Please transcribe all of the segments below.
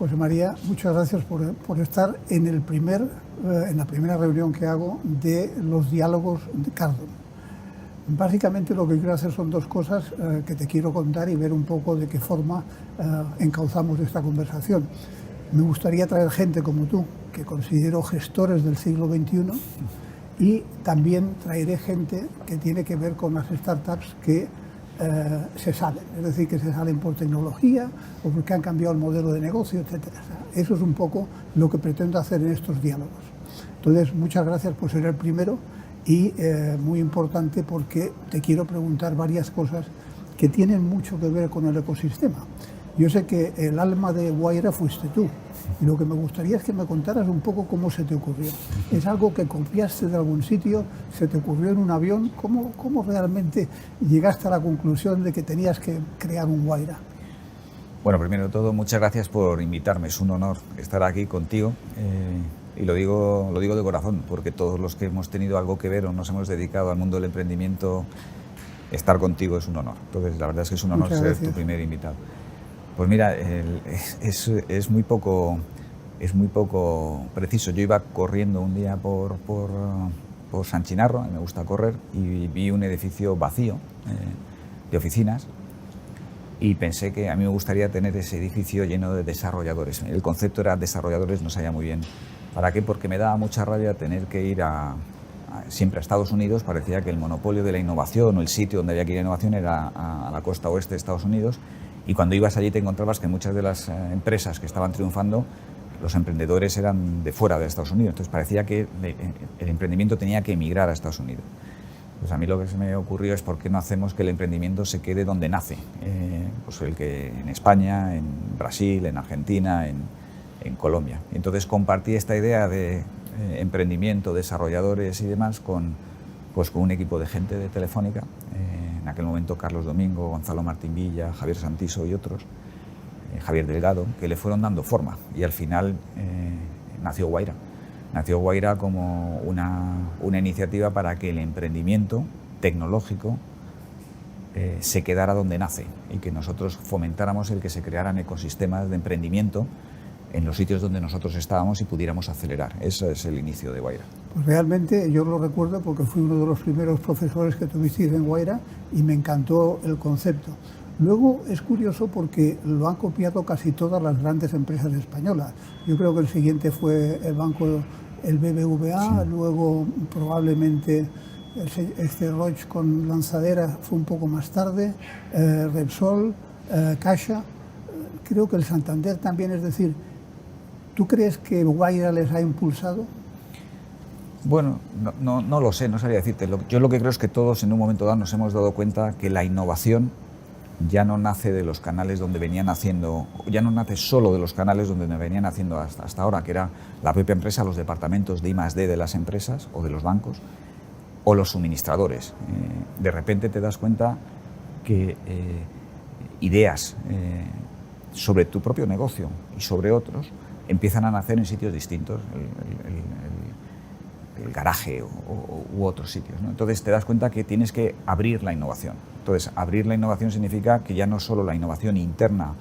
José María, muchas gracias por estar en la primera reunión que hago de los diálogos de Cardon. Básicamente lo que quiero hacer son dos cosas que te quiero contar y ver un poco de qué forma encauzamos esta conversación. Me gustaría traer gente como tú, que considero gestores del siglo XXI, y también traeré gente que tiene que ver con las startups que se salen, es decir, que se salen por tecnología o porque han cambiado el modelo de negocio, etcétera. Eso es un poco lo que pretendo hacer en estos diálogos. Entonces, muchas gracias por ser el primero y muy importante porque te quiero preguntar varias cosas que tienen mucho que ver con el ecosistema. Yo sé que el alma de Wayra fuiste tú y lo que me gustaría es que me contaras un poco cómo se te ocurrió. ¿Es algo que copiaste de algún sitio? ¿Se te ocurrió en un avión? ¿Cómo realmente llegaste a la conclusión de que tenías que crear un Wayra? Bueno, primero de todo, muchas gracias por invitarme. Es un honor estar aquí contigo y lo digo de corazón, porque todos los que hemos tenido algo que ver o nos hemos dedicado al mundo del emprendimiento, estar contigo es un honor. Entonces, la verdad es que es un honor ser tu primer invitado. Pues mira, es muy poco preciso. Yo iba corriendo un día por San Chinarro, me gusta correr, y vi un edificio vacío de oficinas y pensé que a mí me gustaría tener ese edificio lleno de desarrolladores. El concepto era desarrolladores, no sabía muy bien para qué, porque me daba mucha rabia tener que ir siempre a Estados Unidos. Parecía que el monopolio de la innovación o el sitio donde había que ir a innovación era a la costa oeste de Estados Unidos. Y cuando ibas allí te encontrabas que muchas de las empresas que estaban triunfando, los emprendedores eran de fuera de Estados Unidos. Entonces parecía que el emprendimiento tenía que emigrar a Estados Unidos. Pues a mí lo que se me ocurrió es por qué no hacemos que el emprendimiento se quede donde nace. Pues el que en España, en Brasil, en Argentina, en Colombia. Y entonces compartí esta idea de emprendimiento, desarrolladores y demás con un equipo de gente de Telefónica. En aquel momento Carlos Domingo, Gonzalo Martín Villa, Javier Santiso y otros, Javier Delgado, que le fueron dando forma y al final nació Wayra. Nació Wayra como una iniciativa para que el emprendimiento tecnológico se quedara donde nace y que nosotros fomentáramos el que se crearan ecosistemas de emprendimiento en los sitios donde nosotros estábamos y pudiéramos acelerar. Ese es el inicio de Wayra. Pues realmente yo lo recuerdo porque fui uno de los primeros profesores que tuvisteis en Wayra y me encantó el concepto. Luego es curioso porque lo han copiado casi todas las grandes empresas españolas. Yo creo que el siguiente fue el banco, el BBVA, sí. Luego probablemente Roig con Lanzadera fue un poco más tarde, Repsol, Caixa, creo que el Santander también, es decir, ¿tú crees que Wayra les ha impulsado? Bueno, no lo sé, no sabría decirte. Yo lo que creo es que todos en un momento dado nos hemos dado cuenta que la innovación ya no nace de los canales donde venían haciendo, ya no nace solo de los canales donde venían haciendo hasta ahora, que era la propia empresa, los departamentos de I+D de las empresas o de los bancos, o los suministradores. De repente te das cuenta que ideas sobre tu propio negocio y sobre otros empiezan a nacer en sitios distintos, el garaje u otros sitios, ¿no? Entonces te das cuenta que tienes que abrir la innovación. Entonces, abrir la innovación significa que ya no solo la innovación interna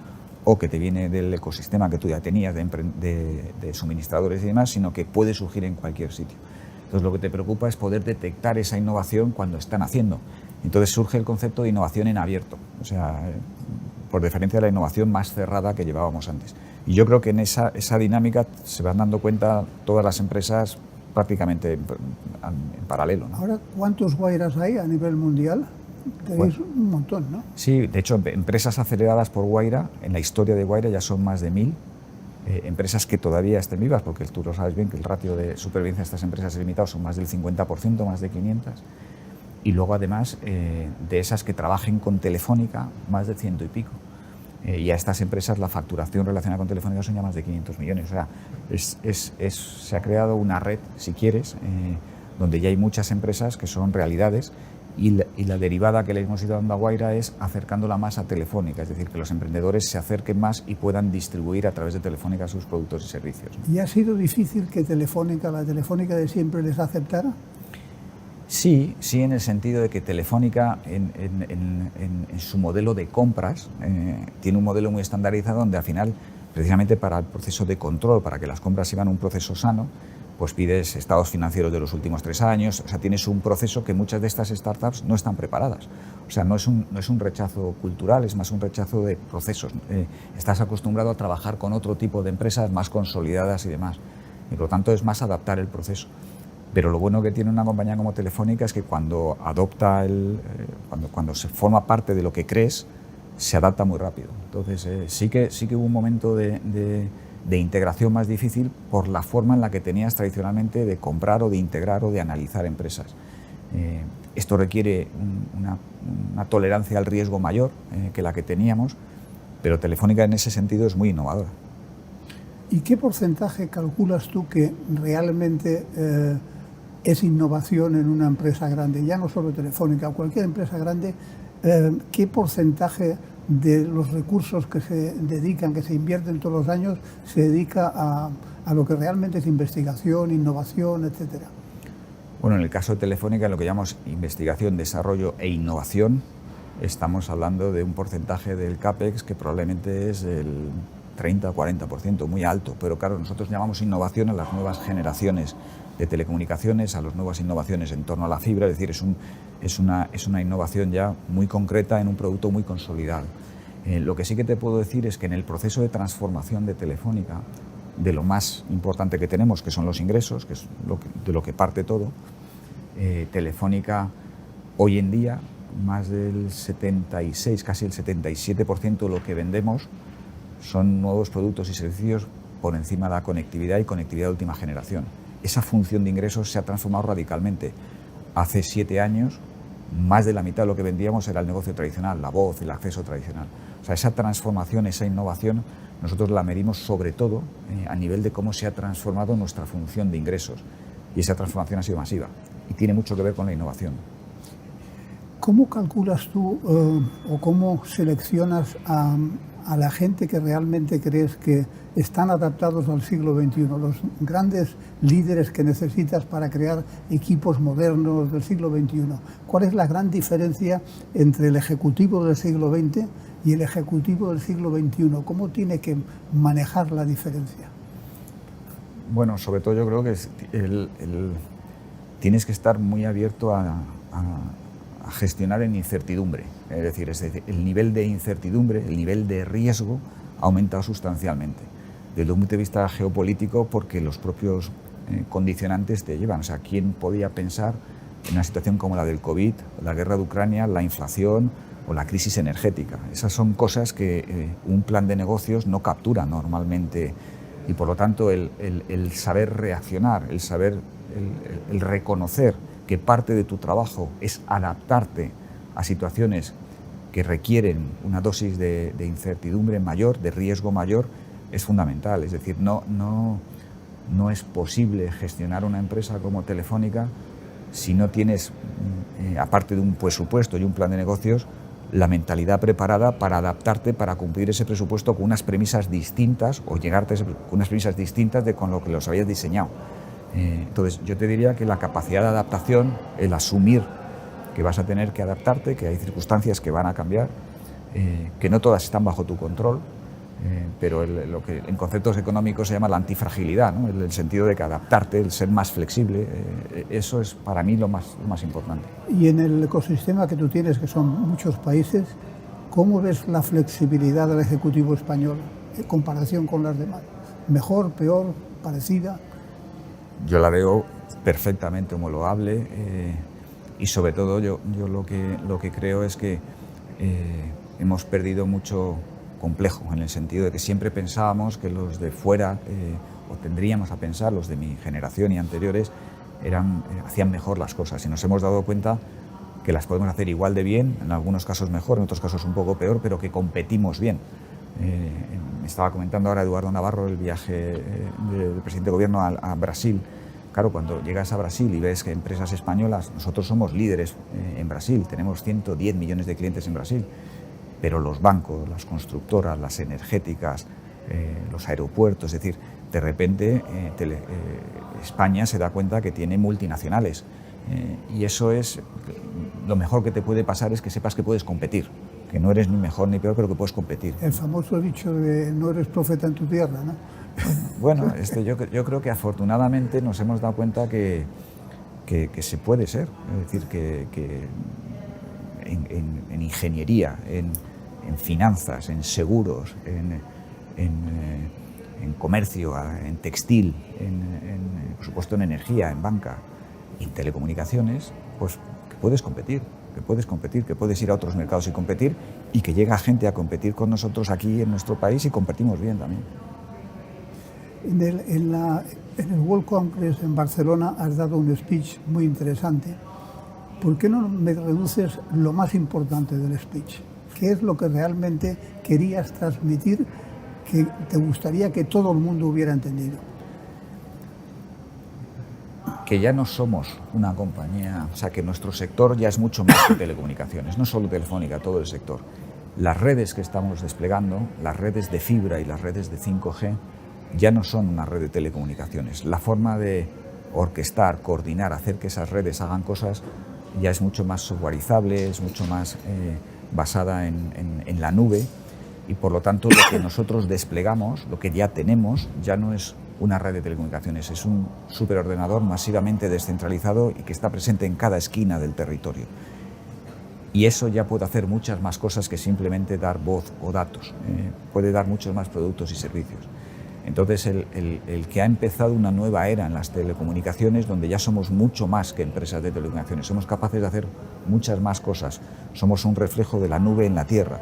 o que te viene del ecosistema que tú ya tenías de suministradores y demás, sino que puede surgir en cualquier sitio. Entonces, lo que te preocupa es poder detectar esa innovación cuando están haciendo. Entonces surge el concepto de innovación en abierto, o sea, por diferencia de la innovación más cerrada que llevábamos antes. Y yo creo que en esa dinámica se van dando cuenta todas las empresas prácticamente en paralelo, ¿no? Ahora, ¿cuántos Wayras hay a nivel mundial? Tenéis un montón, ¿no? Sí, de hecho, empresas aceleradas por Wayra, en la historia de Wayra ya son más de 1000. Empresas que todavía estén vivas, porque tú lo sabes bien que el ratio de supervivencia de estas empresas es limitado, son más del 50%, más de 500. Y luego, además, de esas que trabajen con Telefónica, más de 100 y pico. Y a estas empresas la facturación relacionada con Telefónica son ya más de 500 millones. O sea, se ha creado una red, si quieres, donde ya hay muchas empresas que son realidades y la derivada que le hemos ido dando a Wayra es acercándola más a Telefónica, es decir, que los emprendedores se acerquen más y puedan distribuir a través de Telefónica sus productos y servicios. ¿Y ha sido difícil que la Telefónica de siempre les aceptara? Sí, en el sentido de que Telefónica en su modelo de compras tiene un modelo muy estandarizado donde al final precisamente para el proceso de control, para que las compras sigan un proceso sano, pues pides estados financieros de los últimos 3 años, o sea, tienes un proceso que muchas de estas startups no están preparadas. O sea, no es un rechazo cultural, es más un rechazo de procesos. Estás acostumbrado a trabajar con otro tipo de empresas más consolidadas y demás, y por lo tanto es más adaptar el proceso. Pero lo bueno que tiene una compañía como Telefónica es que cuando adopta cuando se forma parte de lo que crees, se adapta muy rápido. Entonces sí que hubo un momento de integración más difícil por la forma en la que tenías tradicionalmente de comprar o de integrar o de analizar empresas. Esto requiere una tolerancia al riesgo mayor que la que teníamos, pero Telefónica en ese sentido es muy innovadora. ¿Y qué porcentaje calculas tú que realmente es innovación en una empresa grande? Ya no solo Telefónica, cualquier empresa grande, ¿qué porcentaje de los recursos que se dedican, que se invierten todos los años, se dedica a lo que realmente es investigación, innovación, etcétera? Bueno, en el caso de Telefónica, en lo que llamamos investigación, desarrollo e innovación, estamos hablando de un porcentaje del CAPEX que probablemente es el 30 o 40%, muy alto, pero claro, nosotros llamamos innovación a las nuevas generaciones de telecomunicaciones, a las nuevas innovaciones en torno a la fibra, es decir, es una innovación ya muy concreta en un producto muy consolidado. Lo que sí que te puedo decir es que en el proceso de transformación de Telefónica, de lo más importante que tenemos, que son los ingresos, que es de lo que parte todo, Telefónica hoy en día, más del 76, casi el 77% de lo que vendemos son nuevos productos y servicios por encima de la conectividad y conectividad de última generación. Esa función de ingresos se ha transformado radicalmente. Hace 7 años, más de la mitad de lo que vendíamos era el negocio tradicional, la voz, el acceso tradicional. O sea, esa transformación, esa innovación, nosotros la medimos sobre todo a nivel de cómo se ha transformado nuestra función de ingresos. Y esa transformación ha sido masiva y tiene mucho que ver con la innovación. ¿Cómo calculas tú o cómo seleccionas a la gente que realmente crees que están adaptados al siglo XXI, los grandes líderes que necesitas para crear equipos modernos del siglo XXI? ¿Cuál es la gran diferencia entre el ejecutivo del siglo XX y el ejecutivo del siglo XXI? ¿Cómo tiene que manejar la diferencia? Bueno, sobre todo yo creo que tienes que estar muy abierto a gestionar en incertidumbre. Es decir, el nivel de incertidumbre, el nivel de riesgo ha aumentado sustancialmente. Desde un punto de vista geopolítico, porque los propios condicionantes te llevan. O sea, ¿quién podía pensar en una situación como la del COVID, la guerra de Ucrania, la inflación o la crisis energética? Esas son cosas que un plan de negocios no captura normalmente y, por lo tanto, el saber reaccionar, el reconocer que parte de tu trabajo es adaptarte a situaciones que requieren una dosis de incertidumbre mayor, de riesgo mayor, es fundamental. Es decir, no es posible gestionar una empresa como Telefónica si no tienes, aparte de un presupuesto y un plan de negocios, la mentalidad preparada para adaptarte, para cumplir ese presupuesto con unas premisas distintas o llegarte con unas premisas distintas de con lo que los habías diseñado. Entonces, yo te diría que la capacidad de adaptación, el asumir que vas a tener que adaptarte, que hay circunstancias que van a cambiar, que no todas están bajo tu control, pero lo que en conceptos económicos se llama la antifragilidad, ¿no? El sentido de que adaptarte, el ser más flexible, eso es para mí lo más importante. Y en el ecosistema que tú tienes, que son muchos países, ¿cómo ves la flexibilidad del Ejecutivo español en comparación con las demás? ¿Mejor, peor, parecida? Yo la veo perfectamente homologable y sobre todo yo lo que creo es que hemos perdido mucho complejo, en el sentido de que siempre pensábamos que los de fuera, o tendríamos a pensar, los de mi generación y anteriores, hacían mejor las cosas, y nos hemos dado cuenta que las podemos hacer igual de bien, en algunos casos mejor, en otros casos un poco peor, pero que competimos bien. Me estaba comentando ahora Eduardo Navarro el viaje del presidente de gobierno a Brasil. Claro, cuando llegas a Brasil y ves que empresas españolas, nosotros somos líderes en Brasil, tenemos 110 millones de clientes en Brasil, pero los bancos, las constructoras, las energéticas, los aeropuertos, es decir, de repente España se da cuenta que tiene multinacionales y eso es, lo mejor que te puede pasar es que sepas que puedes competir. que no eres ni mejor ni peor, pero que puedes competir. El famoso dicho de no eres profeta en tu tierra, ¿no? Bueno, yo creo que afortunadamente nos hemos dado cuenta que se puede ser, es decir, que en ingeniería, en finanzas, en seguros, en comercio, en textil, por supuesto en energía, en banca, en telecomunicaciones, pues que puedes competir, que puedes ir a otros mercados y competir, y que llega gente a competir con nosotros aquí en nuestro país y competimos bien también. En el World Congress en Barcelona has dado un speech muy interesante. ¿Por qué no me reduces lo más importante del speech? ¿Qué es lo que realmente querías transmitir que te gustaría que todo el mundo hubiera entendido? Que ya no somos una compañía, o sea, que nuestro sector ya es mucho más que telecomunicaciones, no solo Telefónica, todo el sector. Las redes que estamos desplegando, las redes de fibra y las redes de 5G, ya no son una red de telecomunicaciones. La forma de orquestar, coordinar, hacer que esas redes hagan cosas ya es mucho más softwareizable, es mucho más basada en la nube, y por lo tanto lo que nosotros desplegamos, lo que ya tenemos, ya no es una red de telecomunicaciones, es un superordenador masivamente descentralizado y que está presente en cada esquina del territorio. Y eso ya puede hacer muchas más cosas que simplemente dar voz o datos, puede dar muchos más productos y servicios. Entonces, el que ha empezado una nueva era en las telecomunicaciones, donde ya somos mucho más que empresas de telecomunicaciones, somos capaces de hacer muchas más cosas, somos un reflejo de la nube en la tierra.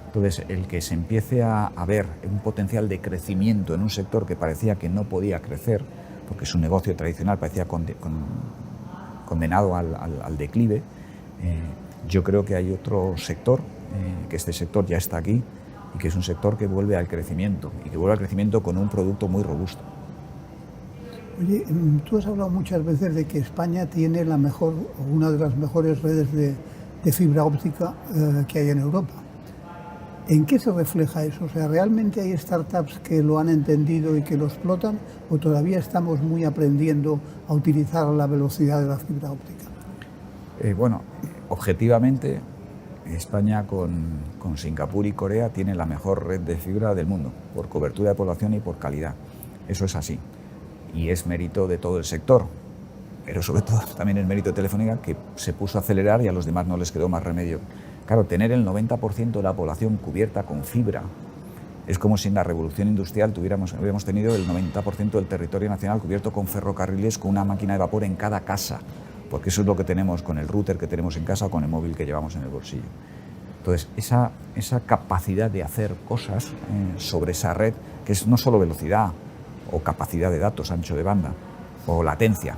Entonces, el que se empiece a ver un potencial de crecimiento en un sector que parecía que no podía crecer, porque su negocio tradicional parecía condenado al declive, yo creo que hay otro sector, que este sector ya está aquí, y que es un sector que vuelve al crecimiento, y que vuelve al crecimiento con un producto muy robusto. Oye, tú has hablado muchas veces de que España tiene la mejor, o una de las mejores redes de fibra óptica que hay en Europa. ¿En qué se refleja eso? O sea, ¿realmente hay startups que lo han entendido y que lo explotan, o todavía estamos muy aprendiendo a utilizar la velocidad de la fibra óptica? Bueno, objetivamente, España con Singapur y Corea tiene la mejor red de fibra del mundo, por cobertura de población y por calidad. Eso es así. Y es mérito de todo el sector, pero sobre todo también es mérito de Telefónica, que se puso a acelerar y a los demás no les quedó más remedio. Claro, tener el 90% de la población cubierta con fibra es como si en la revolución industrial hubiéramos tenido el 90% del territorio nacional cubierto con ferrocarriles, con una máquina de vapor en cada casa, porque eso es lo que tenemos con el router que tenemos en casa o con el móvil que llevamos en el bolsillo. Entonces, esa capacidad de hacer cosas sobre esa red, que es no solo velocidad o capacidad de datos, ancho de banda, o latencia,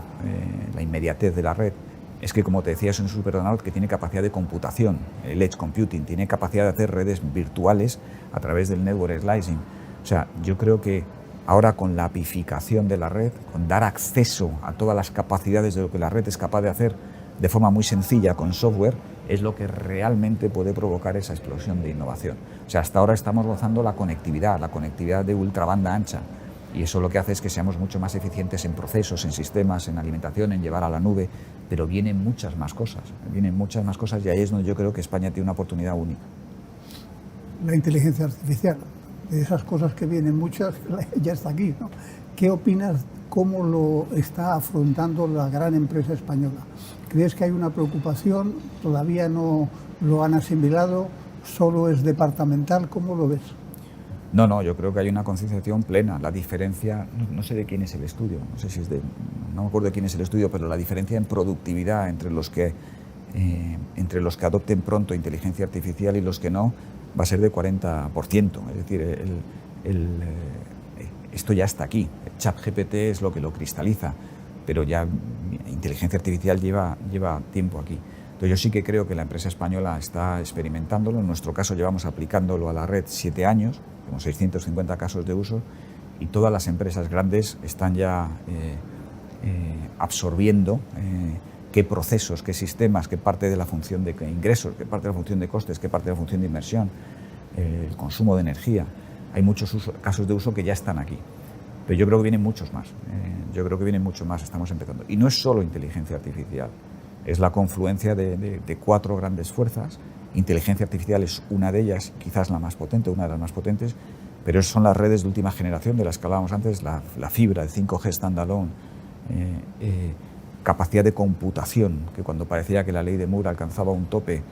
la inmediatez de la red, es que, como te decía, es un superordenador que tiene capacidad de computación, el edge computing, tiene capacidad de hacer redes virtuales a través del network slicing. O sea, yo creo que ahora, con la apificación de la red, con dar acceso a todas las capacidades de lo que la red es capaz de hacer de forma muy sencilla con software, es lo que realmente puede provocar esa explosión de innovación. O sea, hasta ahora estamos gozando la conectividad de ultrabanda ancha, y eso lo que hace es que seamos mucho más eficientes en procesos, en sistemas, en alimentación, en llevar a la nube, pero vienen muchas más cosas, y ahí es donde yo creo que España tiene una oportunidad única. La inteligencia artificial, de esas cosas que vienen muchas, ya está aquí, ¿no? ¿Qué opinas, cómo lo está afrontando la gran empresa española? ¿Crees que hay una preocupación? ¿Todavía no lo han asimilado? ¿Solo es departamental? ¿Cómo lo ves? No, yo creo que hay una concienciación plena. La diferencia, no sé de quién es el estudio, no me acuerdo de quién es el estudio, pero la diferencia en productividad entre los que adopten pronto inteligencia artificial y los que no, va a ser de 40%. Es decir, esto ya está aquí. El ChatGPT es lo que lo cristaliza, pero ya inteligencia artificial lleva tiempo aquí. Entonces, yo sí que creo que la empresa española está experimentándolo. En nuestro caso, llevamos aplicándolo a la red 7 años, tenemos 650 casos de uso, y todas las empresas grandes están ya absorbiendo qué procesos, qué sistemas, qué parte de la función de ingresos, qué parte de la función de costes, qué parte de la función de inversión, el consumo de energía. Hay muchos casos de uso que ya están aquí, pero yo creo que vienen muchos más. Estamos empezando. Y no es solo inteligencia artificial, es la confluencia de 4 grandes fuerzas Inteligencia artificial es una de ellas, quizás la más potente, una de las más potentes, pero son las redes de última generación de las que hablábamos antes, la fibra, el 5G standalone, capacidad de computación, que cuando parecía que la ley de Moore alcanzaba un tope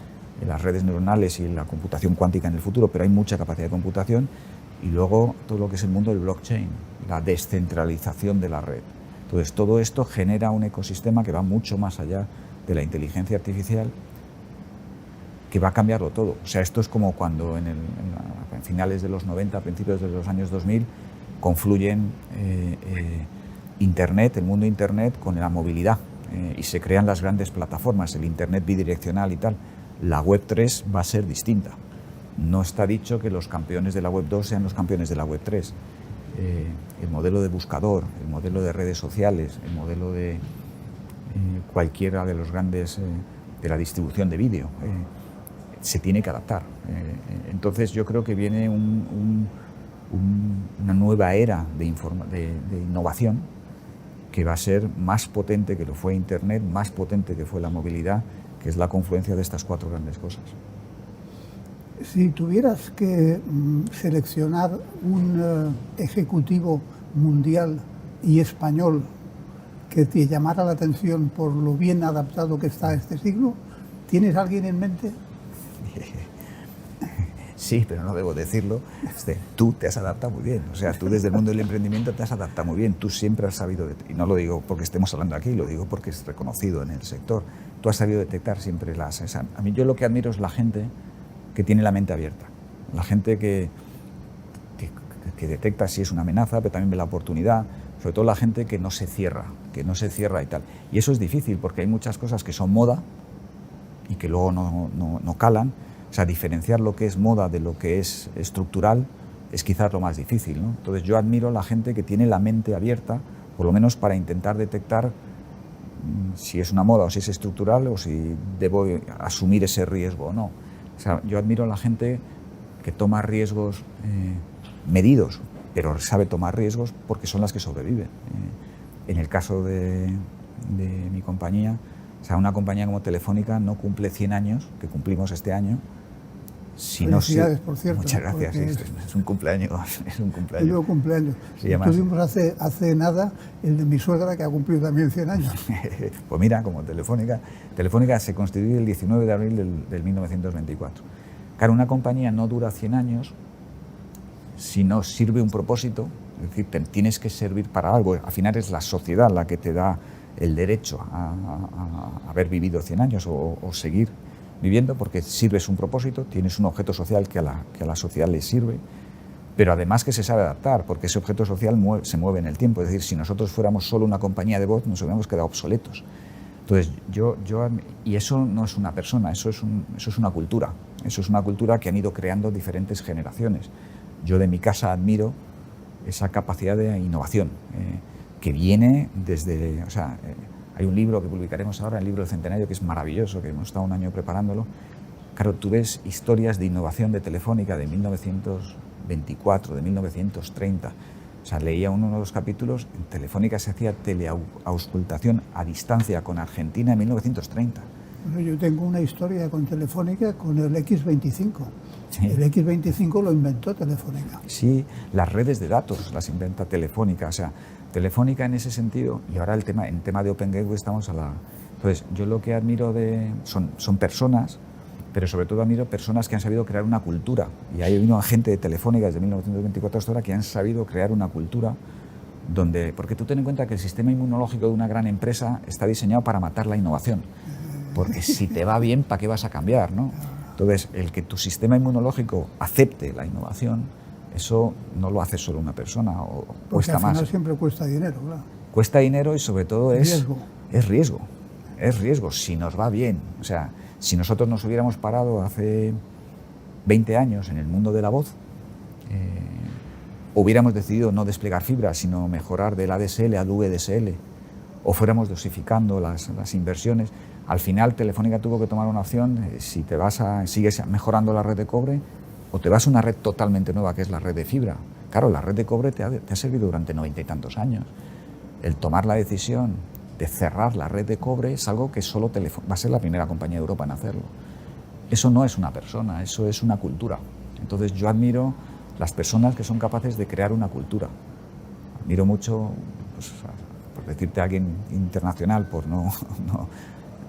en las redes neuronales y la computación cuántica en el futuro, pero hay mucha capacidad de computación, y luego todo lo que es el mundo del blockchain, la descentralización de la red. Entonces, todo esto genera un ecosistema que va mucho más allá de la inteligencia artificial, que va a cambiarlo todo. O sea, esto es como cuando en finales de los 90, principios de los años 2000, confluyen Internet, el mundo Internet, con la movilidad, y se crean las grandes plataformas, el Internet bidireccional y tal. La Web 3 va a ser distinta. No está dicho que los campeones de la Web 2 sean los campeones de la Web 3. El modelo de buscador, el modelo de redes sociales, el modelo de cualquiera de los grandes de la distribución de vídeo, se tiene que adaptar. Entonces yo creo que viene una nueva era de innovación que va a ser más potente que lo fue Internet, más potente que fue la movilidad, que es la confluencia de estas cuatro grandes cosas. Si tuvieras que seleccionar un ejecutivo mundial y español que te llamara la atención por lo bien adaptado que está a este siglo, ¿tienes alguien en mente? Sí, pero no debo decirlo. Tú te has adaptado muy bien. O sea, tú desde el mundo del emprendimiento te has adaptado muy bien. Tú siempre has sabido, y no lo digo porque estemos hablando aquí, lo digo porque es reconocido en el sector. Tú has sabido detectar siempre a mí yo lo que admiro es la gente que tiene la mente abierta. La gente que detecta si es una amenaza, pero también ve la oportunidad. Sobre todo la gente que no se cierra y tal. Y eso es difícil porque hay muchas cosas que son moda y que luego no calan. O sea, diferenciar lo que es moda de lo que es estructural es quizás lo más difícil, ¿no? Entonces yo admiro a la gente que tiene la mente abierta, por lo menos para intentar detectar si es una moda o si es estructural o si debo asumir ese riesgo o no. O sea, yo admiro a la gente que toma riesgos medidos, pero sabe tomar riesgos porque son las que sobreviven. En el caso de mi compañía, o sea, una compañía como Telefónica no cumple 100 años, que cumplimos este año. Felicidades, por cierto. Muchas gracias, es un cumpleaños. Es un cumpleaños. Yo cumpleaños. Tuvimos hace nada el de mi suegra, que ha cumplido también 100 años. Pues mira, como Telefónica se constituye el 19 de abril del 1924. Claro, una compañía no dura 100 años si no sirve un propósito, es decir, tienes que servir para algo. Al final es la sociedad la que te da el derecho a haber vivido 100 años o seguir viviendo, porque sirves un propósito, tienes un objeto social que a la sociedad le sirve, pero además que se sabe adaptar, porque ese objeto social se mueve en el tiempo. Es decir, si nosotros fuéramos solo una compañía de voz, nos hubiéramos quedado obsoletos. Entonces, y eso no es una persona, eso es una cultura. Eso es una cultura que han ido creando diferentes generaciones. Yo de mi casa admiro esa capacidad de innovación, que viene desde... O sea, hay un libro que publicaremos ahora, el libro del Centenario, que es maravilloso, que hemos estado un año preparándolo. Claro, tú ves historias de innovación de Telefónica de 1924, de 1930. O sea, leía uno de los capítulos, en Telefónica se hacía teleauscultación a distancia con Argentina en 1930. Bueno, yo tengo una historia con Telefónica con el X25. Sí. El X25 lo inventó Telefónica. Sí, las redes de datos las inventa Telefónica. O sea, Telefónica en ese sentido, y ahora en tema de Open Gateway estamos a la... Entonces, yo lo que admiro son personas, pero sobre todo admiro personas que han sabido crear una cultura. Y hay una gente de Telefónica desde 1924 hasta ahora que han sabido crear una cultura donde... Porque tú ten en cuenta que el sistema inmunológico de una gran empresa está diseñado para matar la innovación. Porque si te va bien, ¿para qué vas a cambiar, no? Entonces, el que tu sistema inmunológico acepte la innovación, eso no lo hace solo una persona, o cuesta más. Porque al final siempre cuesta dinero, claro. Cuesta dinero y sobre todo es riesgo. Es riesgo, si nos va bien. O sea, si nosotros nos hubiéramos parado hace 20 años en el mundo de la voz, hubiéramos decidido no desplegar fibra, sino mejorar del ADSL al VDSL, o fuéramos dosificando las inversiones, al final Telefónica tuvo que tomar una opción, si sigues mejorando la red de cobre, o te vas a una red totalmente nueva, que es la red de fibra. Claro, la red de cobre te ha servido durante 90 y tantos años. El tomar la decisión de cerrar la red de cobre es algo que solo va a ser la primera compañía de Europa en hacerlo. eso no es una persona, eso es una cultura. Entonces yo admiro las personas que son capaces de crear una cultura. Admiro mucho, pues, por decirte a alguien internacional,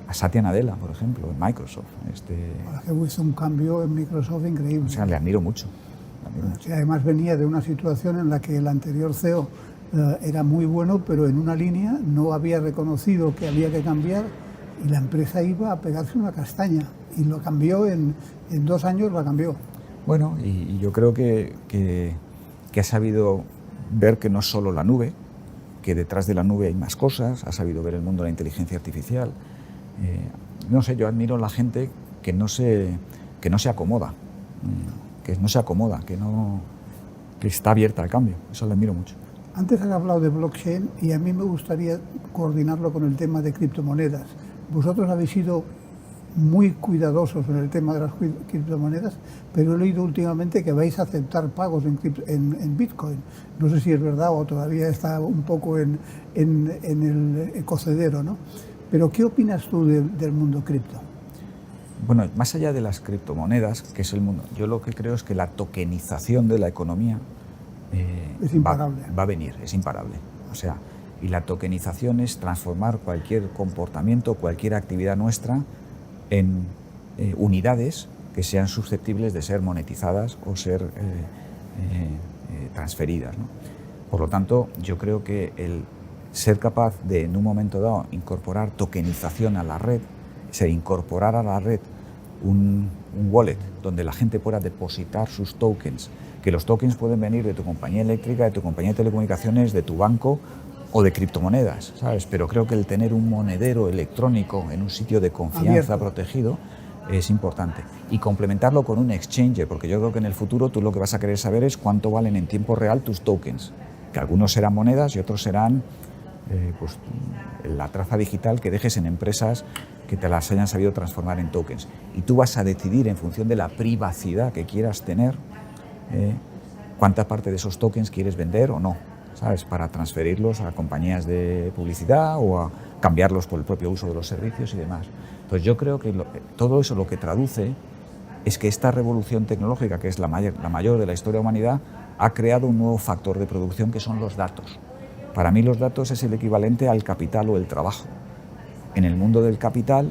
a Satya Nadella, por ejemplo, en Microsoft. Que hizo un cambio en Microsoft increíble. O sea, le admiro mucho. Sí, además venía de una situación en la que el anterior CEO era muy bueno, pero en una línea no había reconocido que había que cambiar y la empresa iba a pegarse una castaña y lo cambió en 2 años, lo cambió. Bueno, y yo creo que ha sabido ver que no es solo la nube, que detrás de la nube hay más cosas, ha sabido ver el mundo de la inteligencia artificial. No sé, yo admiro a la gente que no se acomoda, que está abierta al cambio. Eso lo admiro mucho. Antes has hablado de blockchain y a mí me gustaría coordinarlo con el tema de criptomonedas. Vosotros habéis sido muy cuidadosos en el tema de las criptomonedas, pero he leído últimamente que vais a aceptar pagos en Bitcoin. No sé si es verdad o todavía está un poco en el ecocedero, ¿no? Pero ¿qué opinas tú del mundo cripto? Bueno, más allá de las criptomonedas, que es el mundo, yo lo que creo es que la tokenización de la economía es imparable. Va a venir, es imparable. O sea, y la tokenización es transformar cualquier comportamiento, cualquier actividad nuestra en unidades que sean susceptibles de ser monetizadas o ser transferidas, ¿no? Por lo tanto, yo creo que el ser capaz de, en un momento dado, incorporar tokenización a la red, incorporar a la red un wallet donde la gente pueda depositar sus tokens, que los tokens pueden venir de tu compañía eléctrica, de tu compañía de telecomunicaciones, de tu banco o de criptomonedas, ¿sabes? Pero creo que el tener un monedero electrónico en un sitio de confianza protegido es importante. Y complementarlo con un exchanger, porque yo creo que en el futuro tú lo que vas a querer saber es cuánto valen en tiempo real tus tokens, que algunos serán monedas y otros serán pues, la traza digital que dejes en empresas que te las hayan sabido transformar en tokens. Y tú vas a decidir, en función de la privacidad que quieras tener, cuánta parte de esos tokens quieres vender o no, ¿sabes? Para transferirlos a compañías de publicidad o a cambiarlos por el propio uso de los servicios y demás. Entonces yo creo que todo eso lo que traduce es que esta revolución tecnológica, que es la mayor de la historia de la humanidad, ha creado un nuevo factor de producción que son los datos. Para mí los datos es el equivalente al capital o el trabajo. En el mundo del capital,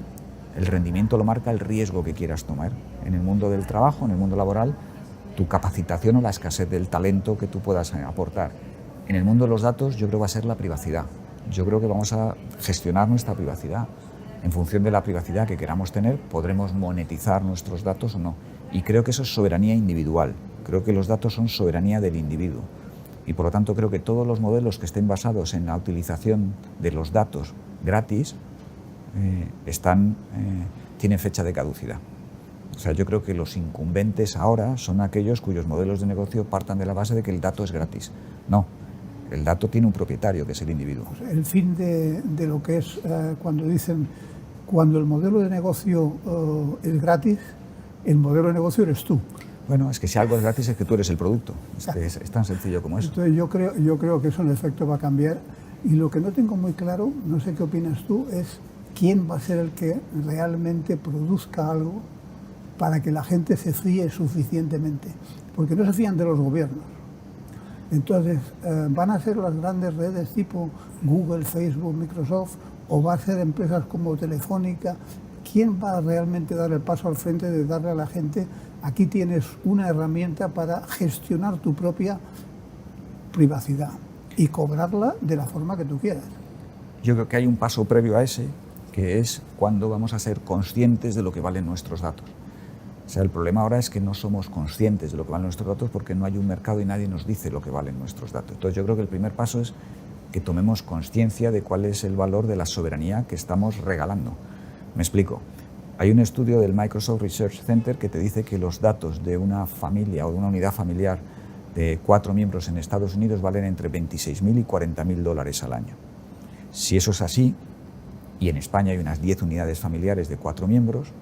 el rendimiento lo marca el riesgo que quieras tomar. En el mundo del trabajo, en el mundo laboral, tu capacitación o la escasez del talento que tú puedas aportar. En el mundo de los datos, yo creo que va a ser la privacidad. Yo creo que vamos a gestionar nuestra privacidad. En función de la privacidad que queramos tener, podremos monetizar nuestros datos o no. Y creo que eso es soberanía individual. Creo que los datos son soberanía del individuo. Y por lo tanto creo que todos los modelos que estén basados en la utilización de los datos gratis tienen fecha de caducidad. O sea, yo creo que los incumbentes ahora son aquellos cuyos modelos de negocio partan de la base de que el dato es gratis. No, el dato tiene un propietario, que es el individuo. El fin de lo que es cuando dicen, cuando el modelo de negocio es gratis, el modelo de negocio eres tú. Bueno, es que si algo es gratis es que tú eres el producto. Es tan sencillo como eso. Entonces yo creo que eso en efecto va a cambiar. Y lo que no tengo muy claro, no sé qué opinas tú, es quién va a ser el que realmente produzca algo para que la gente se fíe suficientemente. Porque no se fían de los gobiernos. Entonces, ¿van a ser las grandes redes tipo Google, Facebook, Microsoft, o va a ser empresas como Telefónica? ¿Quién va a realmente dar el paso al frente de darle a la gente, aquí tienes una herramienta para gestionar tu propia privacidad y cobrarla de la forma que tú quieras? Yo creo que hay un paso previo a ese, que es cuando vamos a ser conscientes de lo que valen nuestros datos. O sea, el problema ahora es que no somos conscientes de lo que valen nuestros datos porque no hay un mercado y nadie nos dice lo que valen nuestros datos. Entonces yo creo que el primer paso es que tomemos conciencia de cuál es el valor de la soberanía que estamos regalando. Me explico. Hay un estudio del Microsoft Research Center que te dice que los datos de una familia o de una unidad familiar de 4 miembros en Estados Unidos valen entre $26.000 y $40.000 al año. Si eso es así, y en España hay unas 10 unidades familiares de 4 miembros,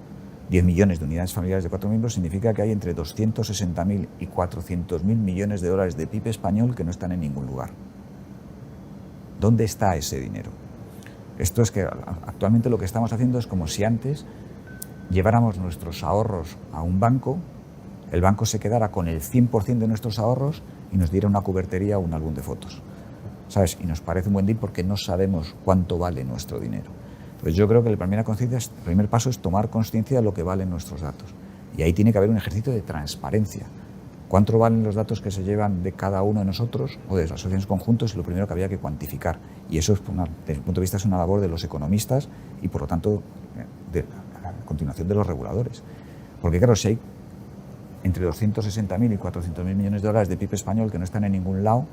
10 millones de unidades familiares de 4 miembros, significa que hay entre 260.000 y 400.000 millones de dólares de PIB español que no están en ningún lugar. ¿Dónde está ese dinero? Esto es que actualmente lo que estamos haciendo es como si antes lleváramos nuestros ahorros a un banco, el banco se quedara con el 100% de nuestros ahorros y nos diera una cubertería o un álbum de fotos, ¿sabes? Y nos parece un buen deal porque no sabemos cuánto vale nuestro dinero. Entonces yo creo que el primer paso es tomar conciencia de lo que valen nuestros datos. Y ahí tiene que haber un ejercicio de transparencia. ¿Cuánto valen los datos que se llevan de cada uno de nosotros o de las asociaciones conjuntos? Es lo primero que había que cuantificar. Y eso, desde mi punto de vista, es una labor de los economistas y, por lo tanto, a continuación de los reguladores. Porque, claro, si hay entre 260.000 y 400.000 millones de dólares de PIB español que no están en ningún lado,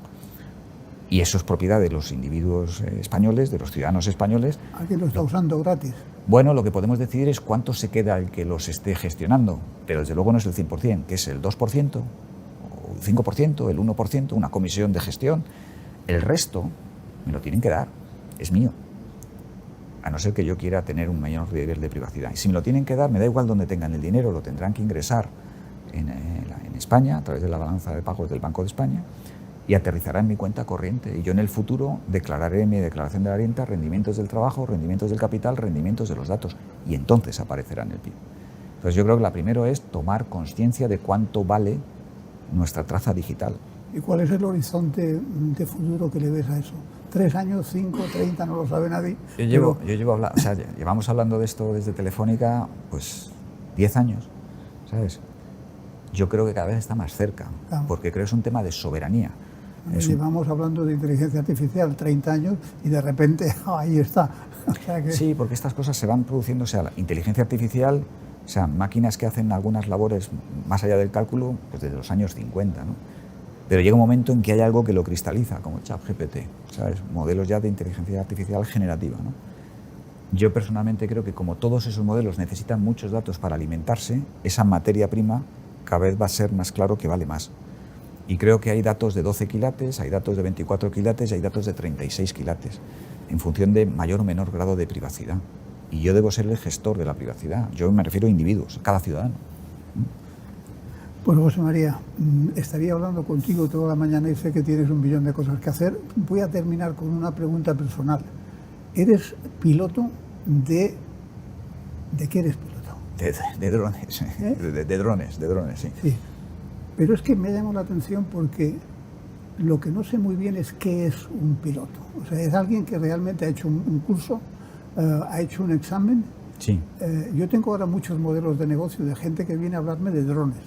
y eso es propiedad de los individuos españoles, de los ciudadanos españoles. ¿Alguien lo está usando gratis? Bueno, lo que podemos decidir es cuánto se queda el que los esté gestionando, pero desde luego no es el 100%, que es el 2%, o el 5%, el 1%, una comisión de gestión. El resto me lo tienen que dar, es mío, a no ser que yo quiera tener un mayor nivel de privacidad. Y si me lo tienen que dar, me da igual dónde tengan el dinero, lo tendrán que ingresar en España, a través de la balanza de pagos del Banco de España, y aterrizará en mi cuenta corriente. Y yo en el futuro declararé en mi declaración de la renta rendimientos del trabajo, rendimientos del capital, rendimientos de los datos. Y entonces aparecerá en el PIB. Entonces yo creo que la primero es tomar conciencia de cuánto vale nuestra traza digital. ¿Y cuál es el horizonte de futuro que le ves a eso? ¿3 años, 5, 30? No lo sabe nadie. Llevamos hablando de esto desde Telefónica, pues 10 años, ¿sabes? Yo creo que cada vez está más cerca, porque creo que es un tema de soberanía. Llevamos hablando de inteligencia artificial 30 años y de repente ahí está. O sea que... Sí, porque estas cosas se van produciendo, o sea, la inteligencia artificial, o sea, máquinas que hacen algunas labores más allá del cálculo, pues desde los años 50, ¿no? Pero llega un momento en que hay algo que lo cristaliza, como ChatGPT, ¿sabes? Modelos ya de inteligencia artificial generativa, ¿no? Yo personalmente creo que como todos esos modelos necesitan muchos datos para alimentarse, esa materia prima cada vez va a ser más claro que vale más. Y creo que hay datos de 12 quilates, hay datos de 24 quilates y hay datos de 36 quilates, en función de mayor o menor grado de privacidad. Y yo debo ser el gestor de la privacidad. Yo me refiero a individuos, a cada ciudadano. Bueno, José María, estaría hablando contigo toda la mañana y sé que tienes un millón de cosas que hacer. Voy a terminar con una pregunta personal. ¿Eres piloto de qué eres piloto? De drones, ¿eh? de drones, sí. Sí. Pero es que me llama la atención porque lo que no sé muy bien es qué es un piloto. O sea, es alguien que realmente ha hecho un curso, ha hecho un examen. Sí. Yo tengo ahora muchos modelos de negocio de gente que viene a hablarme de drones,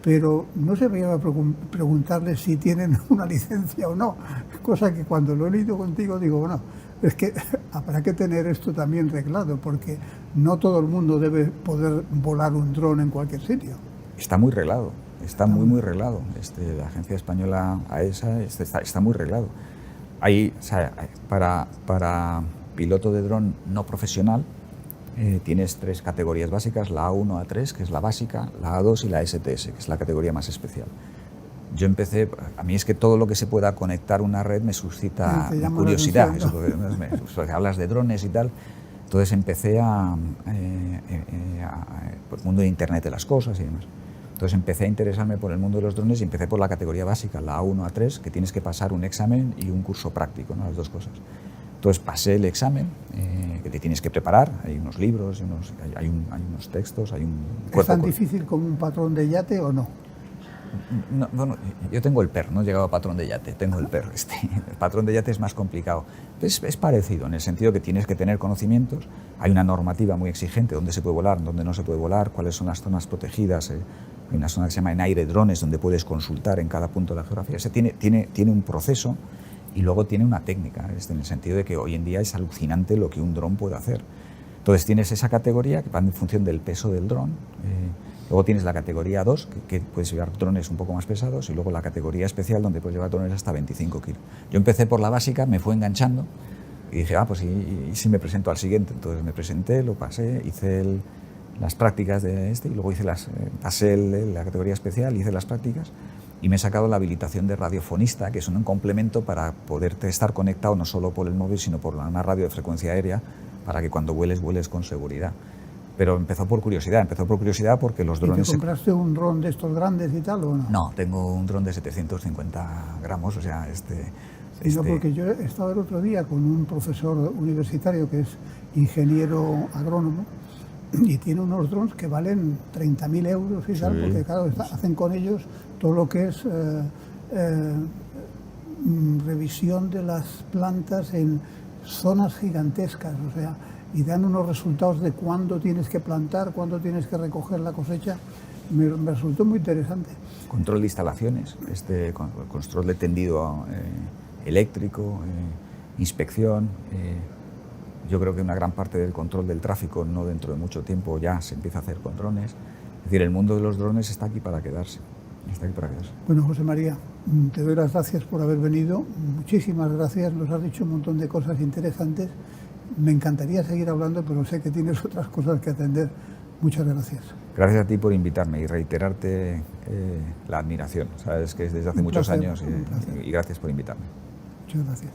pero no se me iba a preguntarles si tienen una licencia o no, cosa que cuando lo he leído contigo digo, bueno, es que habrá que tener esto también reglado, porque no todo el mundo debe poder volar un dron en cualquier sitio. Está muy reglado. Está muy reglado. La agencia española AESA está muy reglado. Hay, o sea, para piloto de dron no profesional tienes 3 categorías básicas, la A1, A3, que es la básica, la A2 y la STS, que es la categoría más especial. Yo empecé, a mí es que todo lo que se pueda conectar a una red me suscita curiosidad, eso, porque hablas de drones y tal. Entonces empecé por el mundo de Internet de las cosas y demás. Entonces empecé a interesarme por el mundo de los drones y empecé por la categoría básica, la A1, A3, que tienes que pasar un examen y un curso práctico, ¿no? Las dos cosas. Entonces pasé el examen, que te tienes que preparar, hay unos libros, hay unos textos, hay un cuerpo. ¿Es tan difícil como un patrón de yate o no? No, bueno, yo tengo el PER, no he llegado a patrón de yate, tengo el PER. El patrón de yate es más complicado. Es parecido, en el sentido que tienes que tener conocimientos. Hay una normativa muy exigente, dónde se puede volar, dónde no se puede volar, cuáles son las zonas protegidas. Hay una zona que se llama en aire drones, donde puedes consultar en cada punto de la geografía. O sea, tiene un proceso y luego tiene una técnica, en el sentido de que hoy en día es alucinante lo que un dron puede hacer. Entonces tienes esa categoría que va en función del peso del dron. Luego tienes la categoría 2, que puedes llevar drones un poco más pesados, y luego la categoría especial, donde puedes llevar drones hasta 25 kilos. Yo empecé por la básica, me fue enganchando, y dije, pues y si me presento al siguiente. Entonces me presenté, lo pasé, hice las prácticas de y luego pasé la categoría especial, hice las prácticas, y me he sacado la habilitación de radiofonista, que es un complemento para poderte estar conectado no solo por el móvil, sino por una radio de frecuencia aérea, para que cuando vueles con seguridad. Pero empezó por curiosidad porque los drones... ¿Y te compraste un dron de estos grandes y tal o no? No, tengo un dron de 750 gramos, o sea, No, porque yo he estado el otro día con un profesor universitario que es ingeniero agrónomo y tiene unos drones que valen 30.000 euros y tal, porque claro, hacen con ellos todo lo que es revisión de las plantas en zonas gigantescas, o sea, y dan unos resultados de cuándo tienes que plantar, cuándo tienes que recoger la cosecha. Me resultó muy interesante. Control de instalaciones, control de tendido eléctrico, inspección. Yo creo que una gran parte del control del tráfico, no dentro de mucho tiempo, ya se empieza a hacer con drones. Es decir, el mundo de los drones está aquí para quedarse. Está aquí para quedarse. Bueno, José María, te doy las gracias por haber venido. Muchísimas gracias. Nos has dicho un montón de cosas interesantes. Me encantaría seguir hablando, pero sé que tienes otras cosas que atender. Muchas gracias. Gracias a ti por invitarme y reiterarte la admiración. Sabes que es desde hace muchos años y gracias por invitarme. Muchas gracias.